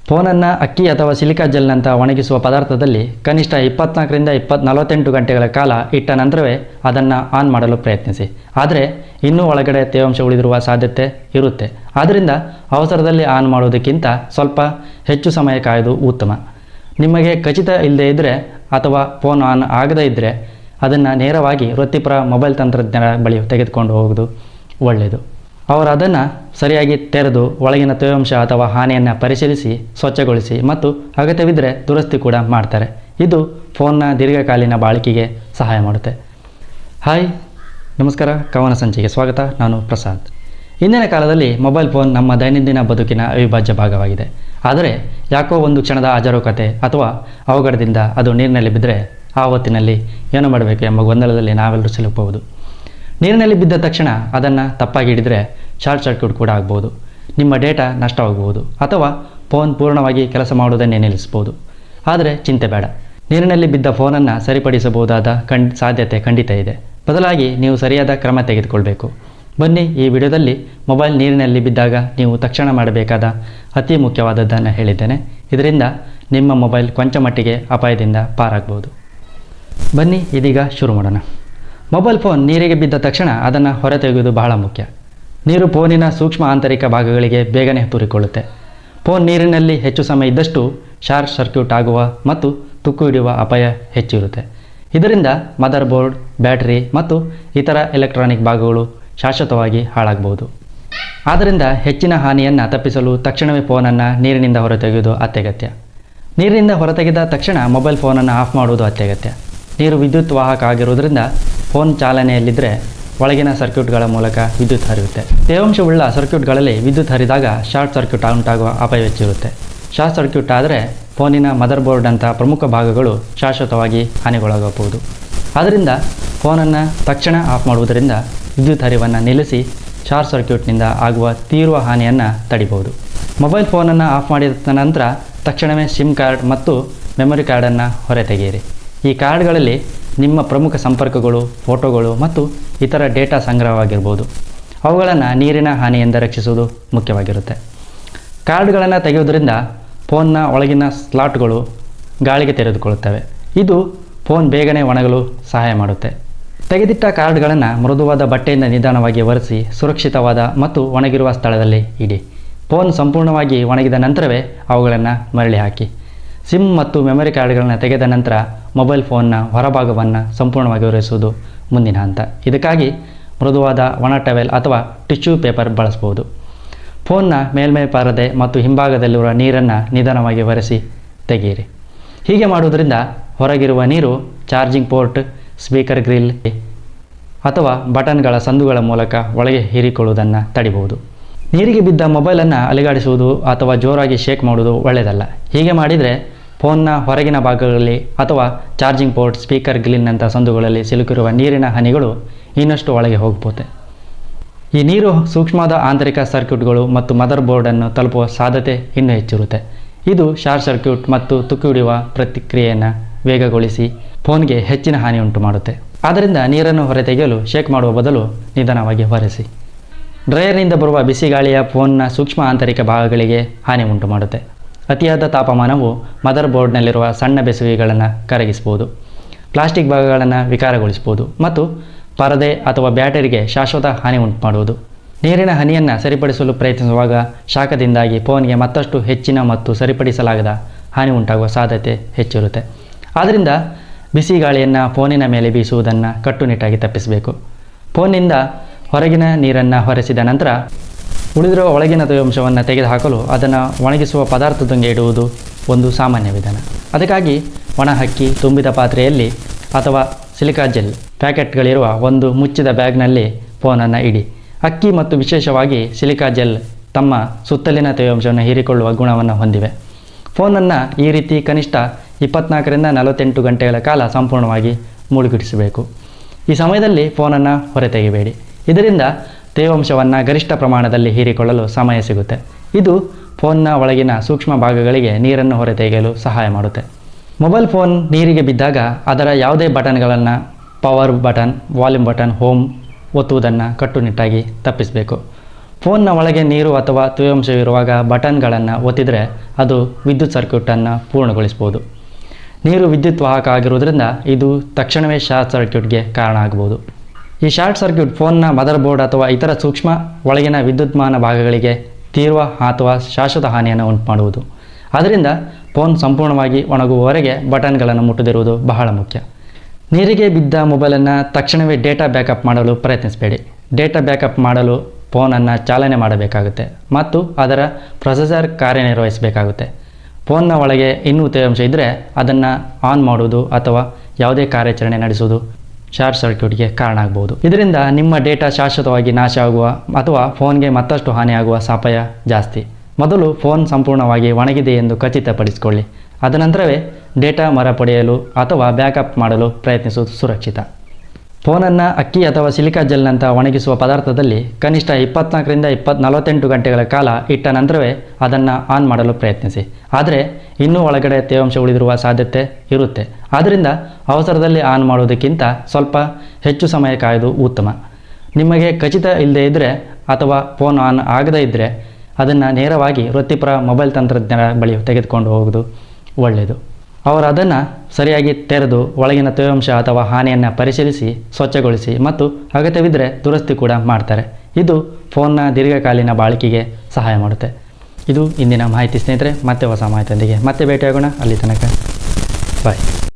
ಫೋನನ್ನು ಅಕ್ಕಿ ಅಥವಾ ಸಿಲಿಕಾ ಜೆಲ್ನಂಥ ಒಣಗಿಸುವ ಪದಾರ್ಥದಲ್ಲಿ ಕನಿಷ್ಠ 24ರಿಂದ 48 ಗಂಟೆಗಳ ಕಾಲ ಇಟ್ಟ ನಂತರವೇ ಅದನ್ನು ಆನ್ ಮಾಡಲು ಪ್ರಯತ್ನಿಸಿ. ಆದರೆ ಇನ್ನೂ ಒಳಗಡೆ ತೇವಾಂಶ ಉಳಿದಿರುವ ಸಾಧ್ಯತೆ ಇರುತ್ತೆ. ಆದ್ದರಿಂದ ಅವಸರದಲ್ಲಿ ಆನ್ ಮಾಡೋದಕ್ಕಿಂತ ಸ್ವಲ್ಪ ಹೆಚ್ಚು ಸಮಯ ಕಾಯೋದು ಉತ್ತಮ. ನಿಮಗೆ ಖಚಿತ ಇಲ್ಲದೇ ಇದ್ದರೆ ಅಥವಾ ಫೋನ್ ಆನ್ ಆಗದೇ ಇದ್ದರೆ ಅದನ್ನು ನೇರವಾಗಿ ವೃತ್ತಿಪರ ಮೊಬೈಲ್ ತಂತ್ರಜ್ಞರ ಬಳಿ ತೆಗೆದುಕೊಂಡು ಹೋಗೋದು ಒಳ್ಳೆಯದು. ಅವರು ಅದನ್ನು ಸರಿಯಾಗಿ ತೆರೆದು ಒಳಗಿನ ತೇವಾಂಶ ಅಥವಾ ಹಾನಿಯನ್ನು ಪರಿಶೀಲಿಸಿ ಸ್ವಚ್ಛಗೊಳಿಸಿ ಮತ್ತು ಅಗತ್ಯವಿದ್ದರೆ ದುರಸ್ತಿ ಕೂಡ ಮಾಡ್ತಾರೆ. ಇದು ಫೋನ್ನ ದೀರ್ಘಕಾಲೀನ ಬಾಳಿಕೆಗೆ ಸಹಾಯ ಮಾಡುತ್ತೆ. ಹಾಯ್, ನಮಸ್ಕಾರ. ಕವನ ಸಂಚಿಕೆ ಸ್ವಾಗತ. ನಾನು ಪ್ರಸಾದ್. ಇಂದಿನ ಕಾಲದಲ್ಲಿ ಮೊಬೈಲ್ ಫೋನ್ ನಮ್ಮ ದೈನಂದಿನ ಬದುಕಿನ ಅವಿಭಾಜ್ಯ ಭಾಗವಾಗಿದೆ. ಆದರೆ ಯಾಕೋ ಒಂದು ಕ್ಷಣದ ಅಜಾರೂಕತೆ ಅಥವಾ ಅವಘಡದಿಂದ ಅದು ನೀರಿನಲ್ಲಿ ಬಿದ್ದರೆ ಆ ಹೊತ್ತಿನಲ್ಲಿ ಏನು ಮಾಡಬೇಕು ಎಂಬ ಗೊಂದಲದಲ್ಲಿ ನಾವೆಲ್ಲರೂ ಸಿಲುಕಬಹುದು. ನೀರಿನಲ್ಲಿ ಬಿದ್ದ ತಕ್ಷಣ ಅದನ್ನು ತಪ್ಪಾಗಿ ಹಿಡಿದರೆ ಶಾರ್ಟ್ ಸರ್ಕ್ಯೂಟ್ ಕೂಡ ಆಗ್ಬೋದು. ನಿಮ್ಮ ಡೇಟಾ ನಷ್ಟವಾಗಬಹುದು ಅಥವಾ ಫೋನ್ ಪೂರ್ಣವಾಗಿ ಕೆಲಸ ಮಾಡುವುದನ್ನೇ ನಿಲ್ಲಿಸ್ಬೋದು. ಆದರೆ ಚಿಂತೆ ಬೇಡ, ನೀರಿನಲ್ಲಿ ಬಿದ್ದ ಫೋನನ್ನು ಸರಿಪಡಿಸಬಹುದಾದ ಸಾಧ್ಯತೆ ಖಂಡಿತ ಇದೆ. ಬದಲಾಗಿ ನೀವು ಸರಿಯಾದ ಕ್ರಮ ತೆಗೆದುಕೊಳ್ಬೇಕು. ಬನ್ನಿ, ಈ ವಿಡಿಯೋದಲ್ಲಿ ಮೊಬೈಲ್ ನೀರಿನಲ್ಲಿ ಬಿದ್ದಾಗ ನೀವು ತಕ್ಷಣ ಮಾಡಬೇಕಾದ ಅತಿ ಮುಖ್ಯವಾದದ್ದನ್ನು ಹೇಳಿದ್ದೇನೆ. ಇದರಿಂದ ನಿಮ್ಮ ಮೊಬೈಲ್ ಕೊಂಚ ಮಟ್ಟಿಗೆ ಅಪಾಯದಿಂದ ಪಾರಾಗಬಹುದು. ಬನ್ನಿ ಇದೀಗ ಶುರು ಮಾಡೋಣ. ಮೊಬೈಲ್ ಫೋನ್ ನೀರಿಗೆ ಬಿದ್ದ ತಕ್ಷಣ ಅದನ್ನು ಹೊರತೆಗೆಯುವುದು ಬಹಳ ಮುಖ್ಯ. ನೀರು ಫೋನಿನ ಸೂಕ್ಷ್ಮ ಆಂತರಿಕ ಭಾಗಗಳಿಗೆ ಬೇಗನೆ ತೂರಿಕೊಳ್ಳುತ್ತೆ. ಫೋನ್ ನೀರಿನಲ್ಲಿ ಹೆಚ್ಚು ಸಮಯ ಇದ್ದಷ್ಟು ಶಾರ್ಟ್ ಸರ್ಕ್ಯೂಟ್ ಆಗುವ ಮತ್ತು ತುಕ್ಕು ಹಿಡಿಯುವ ಅಪಾಯ ಹೆಚ್ಚಿರುತ್ತೆ. ಇದರಿಂದ ಮದರ್ ಬೋರ್ಡ್, ಬ್ಯಾಟರಿ ಮತ್ತು ಇತರ ಎಲೆಕ್ಟ್ರಾನಿಕ್ ಭಾಗಗಳು ಶಾಶ್ವತವಾಗಿ ಹಾಳಾಗಬಹುದು. ಆದ್ದರಿಂದ ಹೆಚ್ಚಿನ ಹಾನಿಯನ್ನು ತಪ್ಪಿಸಲು ತಕ್ಷಣವೇ ಫೋನನ್ನು ನೀರಿನಿಂದ ಹೊರತೆಗೆಯುವುದು ಅತ್ಯಗತ್ಯ. ನೀರಿನಿಂದ ಹೊರತೆಗೆದ ತಕ್ಷಣ ಮೊಬೈಲ್ ಫೋನನ್ನು ಆಫ್ ಮಾಡುವುದು ಅತ್ಯಗತ್ಯ. ನೀರು ವಿದ್ಯುತ್ ವಾಹಕ ಆಗಿರುವುದರಿಂದ ಫೋನ್ ಚಾಲನೆಯಲ್ಲಿದ್ದರೆ ಒಳಗಿನ ಸರ್ಕ್ಯೂಟ್ಗಳ ಮೂಲಕ ವಿದ್ಯುತ್ ಹರಿಯುತ್ತೆ. ತೇವಾಂಶವುಳ್ಳ ಸರ್ಕ್ಯೂಟ್ಗಳಲ್ಲಿ ವಿದ್ಯುತ್ ಹರಿದಾಗ ಶಾರ್ಟ್ ಸರ್ಕ್ಯೂಟ್ ಉಂಟಾಗುವ ಅಪಾಯ ಹೆಚ್ಚಿರುತ್ತೆ. ಶಾರ್ಟ್ ಸರ್ಕ್ಯೂಟ್ ಆದರೆ ಫೋನಿನ ಮದರ್ ಬೋರ್ಡ್ನಂಥ ಪ್ರಮುಖ ಭಾಗಗಳು ಶಾಶ್ವತವಾಗಿ ಹಾನಿಗೊಳಗಬಹುದು. ಆದ್ದರಿಂದ ಫೋನನ್ನು ತಕ್ಷಣ ಆಫ್ ಮಾಡುವುದರಿಂದ ವಿದ್ಯುತ್ ಹರಿವನ್ನು ನಿಲ್ಲಿಸಿ ಶಾರ್ಟ್ ಸರ್ಕ್ಯೂಟ್ನಿಂದ ಆಗುವ ತೀವ್ರ ಹಾನಿಯನ್ನು ತಡಿಬಹುದು. ಮೊಬೈಲ್ ಫೋನನ್ನು ಆಫ್ ಮಾಡಿದ ನಂತರ ತಕ್ಷಣವೇ ಸಿಮ್ ಕಾರ್ಡ್ ಮತ್ತು ಮೆಮೊರಿ ಕಾರ್ಡನ್ನು ಹೊರತೆಗೆಯಿರಿ. ಈ ಕಾರ್ಡ್ಗಳಲ್ಲಿ ನಿಮ್ಮ ಪ್ರಮುಖ ಸಂಪರ್ಕಗಳು, ಫೋಟೋಗಳು ಮತ್ತು ಇತರ ಡೇಟಾ ಸಂಗ್ರಹವಾಗಿರ್ಬೋದು. ಅವುಗಳನ್ನು ನೀರಿನ ಹಾನಿಯಿಂದ ರಕ್ಷಿಸುವುದು ಮುಖ್ಯವಾಗಿರುತ್ತೆ. ಕಾರ್ಡ್ಗಳನ್ನು ತೆಗೆಯುವುದರಿಂದ ಫೋನ್ನ ಒಳಗಿನ ಸ್ಲಾಟ್ಗಳು ಗಾಳಿಗೆ ತೆರೆದುಕೊಳ್ಳುತ್ತವೆ. ಇದು ಫೋನ್ ಬೇಗನೆ ಒಣಗಲು ಸಹಾಯ ಮಾಡುತ್ತೆ. ತೆಗೆದಿಟ್ಟ ಕಾರ್ಡ್ಗಳನ್ನು ಮೃದುವಾದ ಬಟ್ಟೆಯಿಂದ ನಿಧಾನವಾಗಿ ಒರೆಸಿ ಸುರಕ್ಷಿತವಾದ ಮತ್ತು ಒಣಗಿರುವ ಸ್ಥಳದಲ್ಲಿ ಇಡಿ. ಫೋನ್ ಸಂಪೂರ್ಣವಾಗಿ ಒಣಗಿದ ನಂತರವೇ ಅವುಗಳನ್ನು ಮರಳಿ ಹಾಕಿ. ಸಿಮ್ ಮತ್ತು ಮೆಮೊರಿ ಕಾರ್ಡ್ಗಳನ್ನು ತೆಗೆದ ನಂತರ ಮೊಬೈಲ್ ಫೋನ್ನ ಹೊರಭಾಗವನ್ನು ಸಂಪೂರ್ಣವಾಗಿ ಒರೆಸುವುದು ಮುಂದಿನ ಹಂತ. ಇದಕ್ಕಾಗಿ ಮೃದುವಾದ ಒಣ ಟವೆಲ್ ಅಥವಾ ಟಿಶ್ಯೂ ಪೇಪರ್ ಬಳಸಬಹುದು. ಫೋನ್ನ ಮೇಲ್ಮೈ ಪರದೆ ಮತ್ತು ಹಿಂಭಾಗದಲ್ಲಿರುವ ನೀರನ್ನು ನಿಧಾನವಾಗಿ ಒರೆಸಿ ತೆಗೆಯಿರಿ. ಹೀಗೆ ಮಾಡುವುದರಿಂದ ಹೊರಗಿರುವ ನೀರು ಚಾರ್ಜಿಂಗ್ ಪೋರ್ಟ್, ಸ್ಪೀಕರ್ ಗ್ರಿಲ್ ಅಥವಾ ಬಟನ್ಗಳ ಸಂದುಗಳ ಮೂಲಕ ಒಳಗೆ ಹೀರಿಕೊಳ್ಳುವುದನ್ನು ತಡಿಬಹುದು. ನೀರಿಗೆ ಬಿದ್ದ ಮೊಬೈಲನ್ನು ಅಲುಗಾಡಿಸುವುದು ಅಥವಾ ಜೋರಾಗಿ ಶೇಕ್ ಮಾಡುವುದು ಒಳ್ಳೆಯದಲ್ಲ. ಹೀಗೆ ಮಾಡಿದರೆ ಫೋನ್ನ ಹೊರಗಿನ ಭಾಗಗಳಲ್ಲಿ ಅಥವಾ ಚಾರ್ಜಿಂಗ್ ಪೋರ್ಟ್, ಸ್ಪೀಕರ್ ಗ್ರಿಲ್ನಂಥ ಸಂದುಗಳಲ್ಲಿ ಸಿಲುಕಿರುವ ನೀರಿನ ಹನಿಗಳು ಇನ್ನಷ್ಟು ಒಳಗೆ ಹೋಗ್ಬೋದು. ಈ ನೀರು ಸೂಕ್ಷ್ಮವಾದ ಆಂತರಿಕ ಸರ್ಕ್ಯೂಟ್ಗಳು ಮತ್ತು ಮದರ್ ಬೋರ್ಡನ್ನು ತಲುಪುವ ಸಾಧ್ಯತೆ ಇನ್ನೂ ಹೆಚ್ಚಿರುತ್ತೆ. ಇದು ಶಾರ್ಟ್ ಸರ್ಕ್ಯೂಟ್ ಮತ್ತು ತುಕ್ಕು ಹಿಡಿಯುವ ಪ್ರತಿಕ್ರಿಯೆಯನ್ನು ವೇಗಗೊಳಿಸಿ ಫೋನ್ಗೆ ಹೆಚ್ಚಿನ ಹಾನಿ ಉಂಟು ಮಾಡುತ್ತೆ. ಆದ್ದರಿಂದ ನೀರನ್ನು ಹೊರತೆಗೆಯಲು ಶೇಕ್ ಮಾಡುವ ಬದಲು ನಿಧಾನವಾಗಿ ಹೊರೆಸಿ. ಡ್ರೈಯರ್ನಿಂದ ಬರುವ ಬಿಸಿ ಗಾಳಿಯ ಫೋನ್ನ ಸೂಕ್ಷ್ಮ ಆಂತರಿಕ ಭಾಗಗಳಿಗೆ ಹಾನಿ ಉಂಟು ಮಾಡುತ್ತೆ. ಅತಿಯಾದ ತಾಪಮಾನವು ಮದರ್ ಬೋರ್ಡ್ನಲ್ಲಿರುವ ಸಣ್ಣ ಬೆಸುಗೆಗಳನ್ನು ಕರಗಿಸಬಹುದು, ಪ್ಲಾಸ್ಟಿಕ್ ಭಾಗಗಳನ್ನು ವಿಕಾರಗೊಳಿಸಬಹುದು ಮತ್ತು ಪರದೆ ಅಥವಾ ಬ್ಯಾಟರಿಗೆ ಶಾಶ್ವತ ಹಾನಿ ಉಂಟು ಮಾಡುವುದು. ನೀರಿನ ಹನಿಯನ್ನು ಸರಿಪಡಿಸಲು ಪ್ರಯತ್ನಿಸುವಾಗ ಶಾಖದಿಂದಾಗಿ ಫೋನ್ಗೆ ಮತ್ತಷ್ಟು ಹೆಚ್ಚಿನ ಮತ್ತು ಸರಿಪಡಿಸಲಾಗದ ಹಾನಿ ಉಂಟಾಗುವ ಸಾಧ್ಯತೆ ಹೆಚ್ಚಿರುತ್ತೆ. ಆದ್ದರಿಂದ ಬಿಸಿ ಗಾಳಿಯನ್ನು ಫೋನಿನ ಮೇಲೆ ಬೀಸುವುದನ್ನು ಕಟ್ಟುನಿಟ್ಟಾಗಿ ತಪ್ಪಿಸಬೇಕು. ಫೋನ್ನಿಂದ ಹೊರಗಿನ ನೀರನ್ನು ಹೊರೆಸಿದ ನಂತರ ಉಳಿದಿರುವ ಒಳಗಿನ ತೇವಾಂಶವನ್ನು ತೆಗೆದುಹಾಕಲು ಅದನ್ನು ಒಣಗಿಸುವ ಪದಾರ್ಥದೊಂದಿಗೆ ಇಡುವುದು ಒಂದು ಸಾಮಾನ್ಯ ವಿಧಾನ. ಅದಕ್ಕಾಗಿ ಒಣ ಹಕ್ಕಿ ತುಂಬಿದ ಪಾತ್ರೆಯಲ್ಲಿ ಅಥವಾ ಸಿಲಿಕಾ ಜೆಲ್ ಪ್ಯಾಕೆಟ್ಗಳಿರುವ ಒಂದು ಮುಚ್ಚಿದ ಬ್ಯಾಗ್ನಲ್ಲಿ ಫೋನನ್ನು ಇಡಿ. ಅಕ್ಕಿ ಮತ್ತು ವಿಶೇಷವಾಗಿ ಸಿಲಿಕಾ ಜೆಲ್ ತಮ್ಮ ಸುತ್ತಲಿನ ತೇವಾಂಶವನ್ನು ಹೀರಿಕೊಳ್ಳುವ ಗುಣವನ್ನು ಹೊಂದಿವೆ. ಫೋನನ್ನು ಈ ರೀತಿ ಕನಿಷ್ಠ 24ರಿಂದ 48 ಗಂಟೆಗಳ ಕಾಲ ಸಂಪೂರ್ಣವಾಗಿ ಮುಳುಗಿಡಿಸಬೇಕು. ಈ ಸಮಯದಲ್ಲಿ ಫೋನನ್ನು ಹೊರತೆಗೆಯಬೇಡಿ. ಇದರಿಂದ ತೇವಾಂಶವನ್ನು ಗರಿಷ್ಠ ಪ್ರಮಾಣದಲ್ಲಿ ಹೀರಿಕೊಳ್ಳಲು ಸಮಯ ಸಿಗುತ್ತೆ. ಇದು ಫೋನ್ನ ಒಳಗಿನ ಸೂಕ್ಷ್ಮ ಭಾಗಗಳಿಗೆ ನೀರನ್ನು ಹೊರತೆಗೆಯಲು ಸಹಾಯ ಮಾಡುತ್ತೆ. ಮೊಬೈಲ್ ಫೋನ್ ನೀರಿಗೆ ಬಿದ್ದಾಗ ಅದರ ಯಾವುದೇ ಬಟನ್ಗಳನ್ನು power button, volume button, home ಒತ್ತುವುದನ್ನು ಕಟ್ಟುನಿಟ್ಟಾಗಿ ತಪ್ಪಿಸಬೇಕು. ಫೋನ್ನ ಒಳಗೆ ನೀರು ಅಥವಾ ತೇವಾಂಶವಿರುವಾಗ ಬಟನ್ಗಳನ್ನು ಒತ್ತಿದರೆ ಅದು ವಿದ್ಯುತ್ ಸರ್ಕ್ಯೂಟನ್ನು ಪೂರ್ಣಗೊಳಿಸ್ಬೋದು. ನೀರು ವಿದ್ಯುತ್ ವಾಹಕ ಆಗಿರುವುದರಿಂದ ಇದು ತಕ್ಷಣವೇ ಶಾರ್ಟ್ ಸರ್ಕ್ಯೂಟ್ಗೆ ಕಾರಣ ಆಗಬಹುದು. ಈ ಶಾರ್ಟ್ ಸರ್ಕ್ಯೂಟ್ ಫೋನ್ನ ಮದರ್ ಬೋರ್ಡ್ ಅಥವಾ ಇತರ ಸೂಕ್ಷ್ಮ ಒಳಗಿನ ವಿದ್ಯುನ್ಮಾನ ಭಾಗಗಳಿಗೆ ತೀವ್ರ ಅಥವಾ ಶಾಶ್ವತ ಹಾನಿಯನ್ನು ಉಂಟುಮಾಡುವುದು. ಆದ್ದರಿಂದ ಫೋನ್ ಸಂಪೂರ್ಣವಾಗಿ ಒಣಗುವವರೆಗೆ ಬಟನ್ಗಳನ್ನು ಮುಟ್ಟದಿರುವುದು ಬಹಳ ಮುಖ್ಯ. ನೀರಿಗೆ ಬಿದ್ದ ಮೊಬೈಲನ್ನು ತಕ್ಷಣವೇ ಡೇಟಾ ಬ್ಯಾಕಪ್ ಮಾಡಲು ಪ್ರಯತ್ನಿಸಬೇಡಿ. ಡೇಟಾ ಬ್ಯಾಕಪ್ ಮಾಡಲು ಫೋನನ್ನು ಚಾಲನೆ ಮಾಡಬೇಕಾಗುತ್ತೆ ಮತ್ತು ಅದರ ಪ್ರೊಸೆಸರ್ ಕಾರ್ಯನಿರ್ವಹಿಸಬೇಕಾಗುತ್ತೆ. ಫೋನ್ನ ಒಳಗೆ ಇನ್ನೂ ತೇವಾಂಶ ಇದ್ದರೆ ಅದನ್ನು ಆನ್ ಮಾಡುವುದು ಅಥವಾ ಯಾವುದೇ ಕಾರ್ಯಾಚರಣೆ ನಡೆಸುವುದು ಶಾರ್ಟ್ ಸರ್ಕ್ಯೂಟ್ಗೆ ಕಾರಣ ಆಗಬಹುದು. ಇದರಿಂದ ನಿಮ್ಮ ಡೇಟಾ ಶಾಶ್ವತವಾಗಿ ನಾಶ ಆಗುವ ಅಥವಾ ಫೋನ್ಗೆ ಮತ್ತಷ್ಟು ಹಾನಿಯಾಗುವ ಅಪಾಯ ಜಾಸ್ತಿ. ಮೊದಲು ಫೋನ್ ಸಂಪೂರ್ಣವಾಗಿ ಒಣಗಿದೆ ಎಂದು ಖಚಿತಪಡಿಸಿಕೊಳ್ಳಿ. ಅದನಂತರವೇ ಡೇಟಾ ಮರುಪಡೆಯಲು ಅಥವಾ ಬ್ಯಾಕಪ್ ಮಾಡಲು ಪ್ರಯತ್ನಿಸುವುದು ಸುರಕ್ಷಿತ. ಫೋನನ್ನು ಅಕ್ಕಿ ಅಥವಾ ಸಿಲಿಕಾ ಜೆಲ್ನಂಥ ಒಣಗಿಸುವ ಪದಾರ್ಥದಲ್ಲಿ ಕನಿಷ್ಠ 24ರಿಂದ 48 ಗಂಟೆಗಳ ಕಾಲ ಇಟ್ಟ ನಂತರವೇ ಅದನ್ನು ಆನ್ ಮಾಡಲು ಪ್ರಯತ್ನಿಸಿ. ಆದರೆ ಇನ್ನೂ ಒಳಗಡೆ ತೇವಾಂಶ ಉಳಿದಿರುವ ಸಾಧ್ಯತೆ ಇರುತ್ತೆ. ಆದ್ದರಿಂದ ಅವಸರದಲ್ಲಿ ಆನ್ ಮಾಡುವುದಕ್ಕಿಂತ ಸ್ವಲ್ಪ ಹೆಚ್ಚು ಸಮಯ ಕಾಯುವುದು ಉತ್ತಮ. ನಿಮಗೆ ಖಚಿತ ಇಲ್ಲದೇ ಇದ್ದರೆ ಅಥವಾ ಫೋನ್ ಆನ್ ಆಗದೇ ಇದ್ದರೆ ಅದನ್ನು ನೇರವಾಗಿ ವೃತ್ತಿಪರ ಮೊಬೈಲ್ ತಂತ್ರಜ್ಞರ ಬಳಿ ತೆಗೆದುಕೊಂಡು ಹೋಗುವುದು ಒಳ್ಳೆಯದು. ಅವರು ಅದನ್ನು ಸರಿಯಾಗಿ ತೆರೆದು ಒಳಗಿನ ತೇವಾಂಶ ಅಥವಾ ಹಾನಿಯನ್ನು ಪರಿಶೀಲಿಸಿ ಸ್ವಚ್ಛಗೊಳಿಸಿ ಮತ್ತು ಅಗತ್ಯವಿದ್ದರೆ ದುರಸ್ತಿ ಕೂಡ ಮಾಡ್ತಾರೆ. ಇದು ಫೋನ್ನ ದೀರ್ಘಕಾಲೀನ ಬಾಳಿಕೆಗೆ ಸಹಾಯ ಮಾಡುತ್ತೆ. ಇದು ಇಂದಿನ ಮಾಹಿತಿ ಸ್ನೇಹಿತರೆ. ಮತ್ತೆ ಹೊಸ ಮಾಹಿತಿಯೊಂದಿಗೆ ಮತ್ತೆ ಭೇಟಿಯಾಗೋಣ. ಅಲ್ಲಿ ತನಕ ಬಾಯ್.